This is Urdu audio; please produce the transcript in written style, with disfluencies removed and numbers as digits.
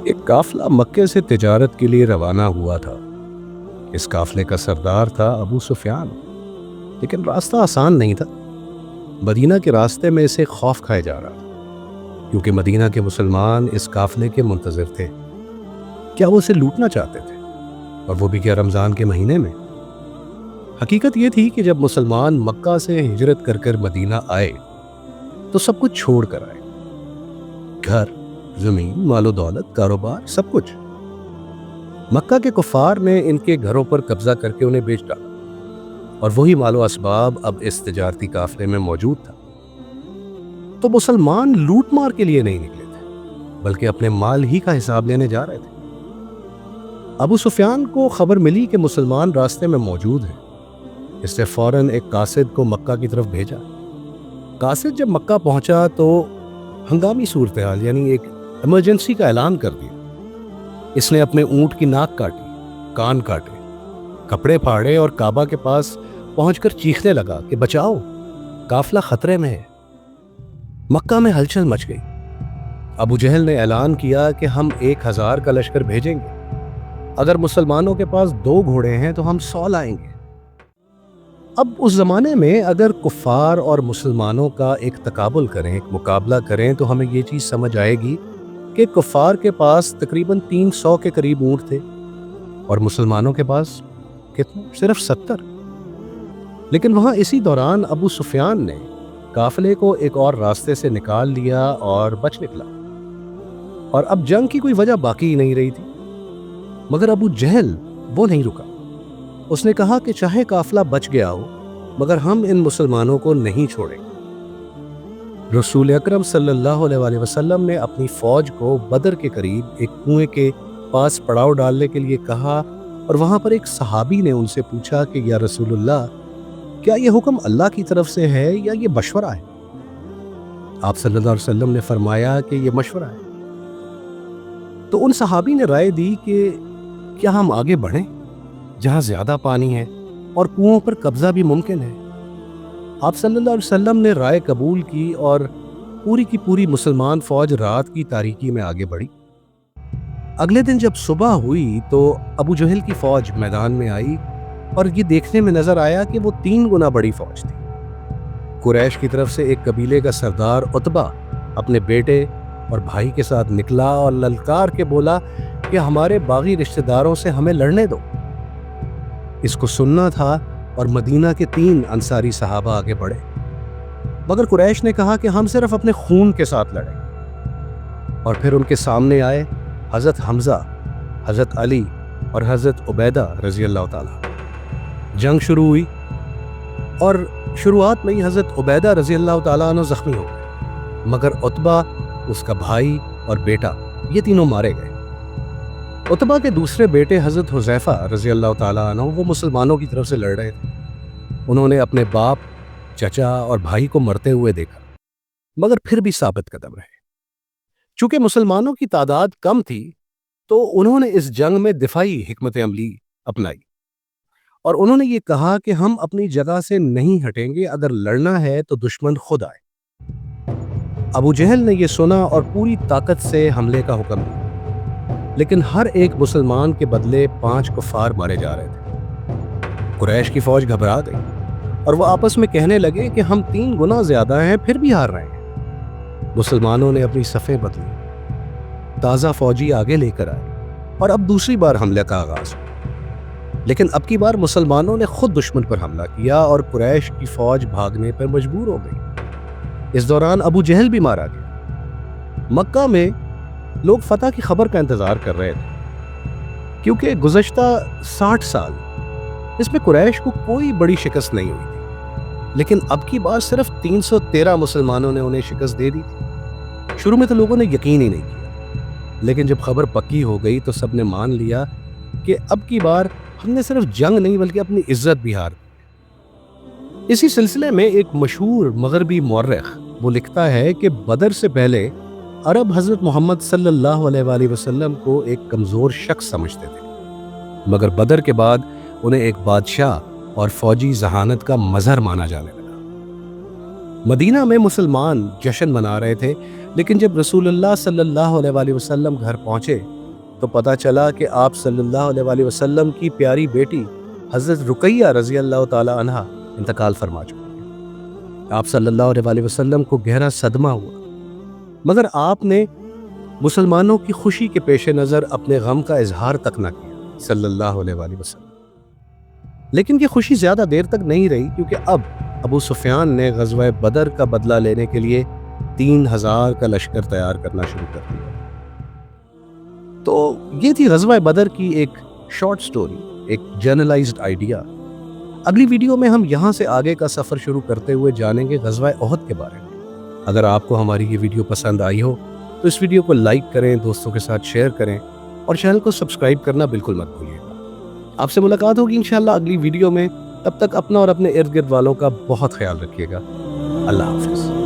ایک قافلہ مکے سے تجارت کے لیے روانہ ہوا تھا۔ اس قافلے کا سردار تھا ابو سفیان، لیکن راستہ آسان نہیں تھا۔ مدینہ کے راستے میں اسے خوف کھائے جا رہا تھا، کیونکہ مدینہ کے مسلمان اس قافلے کے منتظر تھے۔ کیا وہ اسے لوٹنا چاہتے تھے، اور وہ بھی کیا رمضان کے مہینے میں؟ حقیقت یہ تھی کہ جب مسلمان مکہ سے ہجرت کر کر مدینہ آئے تو سب کچھ چھوڑ کر آئے، گھر، زمین، مال و دولت، کاروبار، سب کچھ۔ مکہ کے کفار نے ان کے گھروں پر قبضہ کر کے انہیں بیچ ڈالا، اور وہی مال و اسباب اب اس تجارتی قافلے میں موجود تھا۔ تو مسلمان لوٹ مار کے لیے نہیں نکلے تھے، بلکہ اپنے مال ہی کا حساب لینے جا رہے تھے۔ ابو سفیان کو خبر ملی کہ مسلمان راستے میں موجود ہیں۔ اس نے فوراً ایک قاصد کو مکہ کی طرف بھیجا۔ قاصد جب مکہ پہنچا تو ہنگامی صورتحال یعنی ایک ایمرجنسی کا اعلان کر دیا۔ اس نے اپنے اونٹ کی ناک کاٹی، کان کاٹے، کپڑے پھاڑے اور کعبہ کے پاس پہنچ کر چیخنے لگا کہ بچاؤ، قافلہ خطرے میں ہے۔ مکہ میں ہلچل مچ گئی۔ ابو جہل نے اعلان کیا کہ ہم 1000 کا لشکر بھیجیں گے۔ اگر مسلمانوں کے پاس 2 گھوڑے ہیں تو ہم 100 لائیں گے۔ اب اس زمانے میں اگر کفار اور مسلمانوں کا ایک تقابل کریں، ایک مقابلہ کریں، تو ہمیں یہ چیز سمجھ آئے گی کہ کفار کے پاس تقریباً 300 کے قریب اونٹ تھے، اور مسلمانوں کے پاس کتنے؟ صرف 70۔ لیکن وہاں اسی دوران ابو سفیان نے قافلے کو ایک اور راستے سے نکال لیا اور بچ نکلا، اور اب جنگ کی کوئی وجہ باقی ہی نہیں رہی تھی۔ مگر ابو جہل وہ نہیں رکا۔ اس نے کہا کہ چاہے قافلہ بچ گیا ہو، مگر ہم ان مسلمانوں کو نہیں چھوڑیں گے۔ رسول اکرم صلی اللہ علیہ وآلہ وسلم نے اپنی فوج کو بدر کے قریب ایک کنویں کے پاس پڑاؤ ڈالنے کے لیے کہا، اور وہاں پر ایک صحابی نے ان سے پوچھا کہ یا رسول اللہ، کیا یہ حکم اللہ کی طرف سے ہے یا یہ مشورہ ہے؟ آپ صلی اللہ علیہ وسلم نے فرمایا کہ یہ مشورہ ہے۔ تو ان صحابی نے رائے دی کہ کیا ہم آگے بڑھیں جہاں زیادہ پانی ہے اور کنووں پر قبضہ بھی ممکن ہے؟ آپ صلی اللہ علیہ وسلم نے رائے قبول کی، اور پوری کی پوری مسلمان فوج رات کی تاریکی میں آگے بڑھی۔ اگلے دن جب صبح ہوئی تو ابو جہل کی فوج میدان میں آئی، اور یہ دیکھنے میں نظر آیا کہ وہ 3 گنا بڑی فوج تھی۔ قریش کی طرف سے ایک قبیلے کا سردار عتبہ اپنے بیٹے اور بھائی کے ساتھ نکلا اور للکار کے بولا کہ ہمارے باغی رشتہ داروں سے ہمیں لڑنے دو۔ اس کو سننا تھا، اور مدینہ کے 3 انصاری صحابہ آگے بڑھے، مگر قریش نے کہا کہ ہم صرف اپنے خون کے ساتھ لڑیں۔ اور پھر ان کے سامنے آئے حضرت حمزہ، حضرت علی اور حضرت عبیدہ رضی اللہ تعالیٰ۔ جنگ شروع ہوئی، اور شروعات میں ہی حضرت عبیدہ رضی اللہ تعالیٰ عنہ زخمی ہو گئے، مگر عتبہ، اس کا بھائی اور بیٹا، یہ تینوں مارے گئے۔ عتبہ کے دوسرے بیٹے حضرت حذیفہ رضی اللہ تعالیٰ عنہ وہ مسلمانوں کی طرف سے لڑ رہے تھے۔ انہوں نے اپنے باپ، چچا اور بھائی کو مرتے ہوئے دیکھا، مگر پھر بھی ثابت قدم رہے۔ چونکہ مسلمانوں کی تعداد کم تھی تو انہوں نے اس جنگ میں دفاعی حکمت عملی اپنائی، اور انہوں نے یہ کہا کہ ہم اپنی جگہ سے نہیں ہٹیں گے، اگر لڑنا ہے تو دشمن خود آئے۔ ابو جہل نے یہ سنا اور پوری طاقت سے حملے کا حکم دیا، لیکن ہر ایک مسلمان کے بدلے 5 کفار مارے جا رہے تھے۔ قریش کی فوج گھبرا گئی، اور وہ آپس میں کہنے لگے کہ ہم 3 گنا زیادہ ہیں، پھر بھی ہار رہے ہیں۔ مسلمانوں نے اپنی صفیں بدلی، تازہ فوجی آگے لے کر آئے، اور اب دوسری بار حملے کا آغاز ہوا۔ لیکن اب کی بار مسلمانوں نے خود دشمن پر حملہ کیا، اور قریش کی فوج بھاگنے پر مجبور ہو گئی۔ اس دوران ابو جہل بھی مارا گیا۔ مکہ میں لوگ فتح کی خبر کا انتظار کر رہے تھے، کیونکہ گزشتہ 60 سال اس میں قریش کو کوئی بڑی شکست نہیں ہوئی تھی، لیکن اب کی بار صرف 313 مسلمانوں نے انہیں شکست دے دی تھی۔ شروع میں تو لوگوں نے یقین ہی نہیں کیا، لیکن جب خبر پکی ہو گئی تو سب نے مان لیا کہ اب کی بار ہم نے صرف جنگ نہیں بلکہ اپنی عزت بھی ہار دی۔ اسی سلسلے میں ایک مشہور مغربی مورخ وہ لکھتا ہے کہ بدر سے پہلے عرب حضرت محمد صلی اللہ علیہ وآلہ وسلم کو ایک کمزور شخص سمجھتے تھے، مگر بدر کے بعد انہیں ایک بادشاہ اور فوجی ذہانت کا مظہر مانا جانے لگا۔ مدینہ میں مسلمان جشن منا رہے تھے، لیکن جب رسول اللہ صلی اللہ علیہ وآلہ وسلم گھر پہنچے تو پتہ چلا کہ آپ صلی اللہ علیہ وآلہ وسلم کی پیاری بیٹی حضرت رقیہ رضی اللہ تعالی عنہ انتقال فرما چکی ہیں۔ آپ صلی اللہ علیہ وآلہ وسلم کو گہرا صدمہ ہوا، مگر آپ نے مسلمانوں کی خوشی کے پیش نظر اپنے غم کا اظہار تک نہ کیا صلی اللہ علیہ وآلہ وسلم۔ لیکن یہ خوشی زیادہ دیر تک نہیں رہی، کیونکہ اب ابو سفیان نے غزوہ بدر کا بدلہ لینے کے لیے 3000 کا لشکر تیار کرنا شروع کر دیا۔ تو یہ تھی غزوہ بدر کی ایک شارٹ سٹوری، ایک جرنلائزڈ آئیڈیا۔ اگلی ویڈیو میں ہم یہاں سے آگے کا سفر شروع کرتے ہوئے جانیں گے غزوہ احد کے بارے میں۔ اگر آپ کو ہماری یہ ویڈیو پسند آئی ہو تو اس ویڈیو کو لائک کریں، دوستوں کے ساتھ شیئر کریں اور چینل کو سبسکرائب کرنا بالکل مت بھولیے گا۔ آپ سے ملاقات ہوگی انشاءاللہ اگلی ویڈیو میں۔ تب تک اپنا اور اپنے ارد گرد والوں کا بہت خیال رکھیے گا۔ اللہ حافظ۔